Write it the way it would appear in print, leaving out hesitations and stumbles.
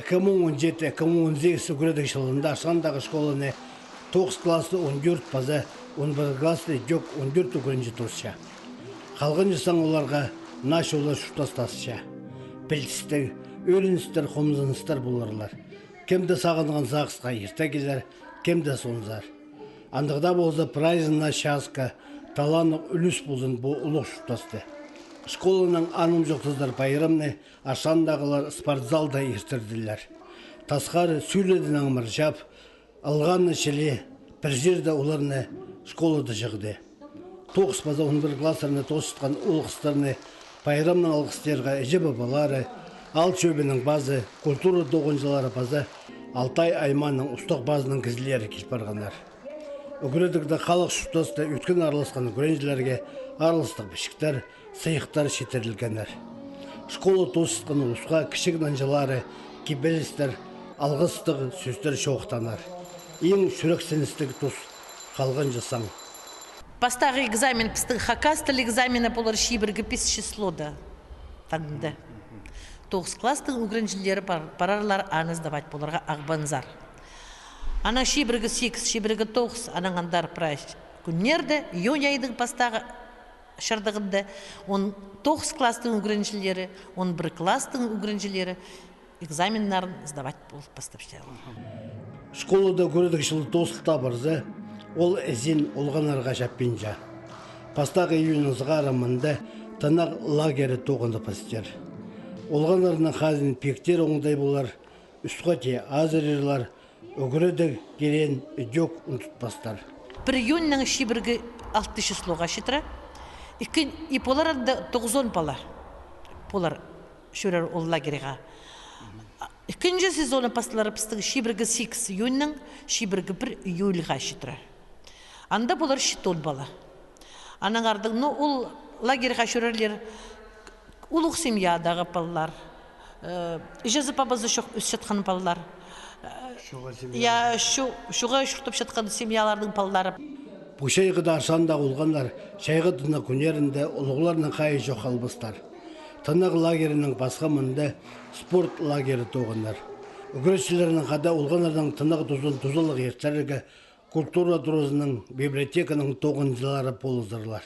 2017-2018 үгіреді жылында ашқандағы школыны 9 классы 14 база, 11 классы жоқ 14 үгірінжі тұрша. Қалған жасан оларға наш олар шұқтастасыша. Білтістер, өріністер, қомзыныстар боларлар. Кемді сағынған зағысқа ерте келер, кемді сонзар. Андығда болса прайзына шасқа, таланық үліс болсын бұл ұлық шұқтасты. Школының аным жоқтыздар байрамны ашандағылар спортзалда ертірділер. Тасқары сөйледін аңмыр жап, алғанны шеле, бір жерді оларны школады жығды. 9 база 11 классарыны тосытқан ұлғыстарыны байрамның алғыстерға әжі бабалары, ал чөбінің базы, культура доғынжылары базы, Алтай айманның ұстық базының кізілері кеш барғандар. Үгіредікті халық шұқтасты өткен араласқан көренжілерге аралыстық бішіктер, сыйықтар шетерілгендер. Школа тосытқан ұлысқа кішік нанжылары, кебелістер, алғыстық сөздер шоқтанар. Ең сүрексеністігі тос қалған жасаң. Пастағы экзамен, пістің хакастыл экзамені болар шибіргі пес числода. Таңды. 9 кластың үгірінжілері парарлар аңыз давать боларға ағбанзар. Ана шибіргі 8, шибіргі 9, анаңандар прайс. Күннерді, июнь айдың пастағы шардығында 9 кластың үгірінжілері, 11 кластың үгірінжілері экзаменларын сдавать болып бастапштары. Школада көрдік жылы достықта барзы, ол әзен олғанарға жаппенжа. Пастағы июнь зғарамында тынақ лагері тоғынды пастер. Олғанарының қазын пектер оңдай болар, үстқати азырырлар, өгіреді керен жоқ ұнтытпастар. Бір июньнің шибіргі 6 числоға шетірі, и поларында 9-10 бала. Полар шөрер ол лагеріға. Ikkinci sezonu pasları pıstığı şibirgi 8 iюньнің, şibirgi 1 июльға шетірі. Анда болар шет ол бала. Аның ардың, ол лагеріға шөрерлер улық семьядағы балалар, жезі пабазы үс жатқан балалар, шуға шүртіп жатқан семьялардың балалары. Бұл шайғыда аршанда олғандар, шайғыдына күнерінде ұлғыларының қайы жоқ албыстар. Тынық лагерінің басқа мұнда спорт лагері тоғындар. Үгіретшілерінің қада олғанардың тынық тұзылық ертәрігі культура тұрызының библиотеканың тоғынжылары болыздырлар.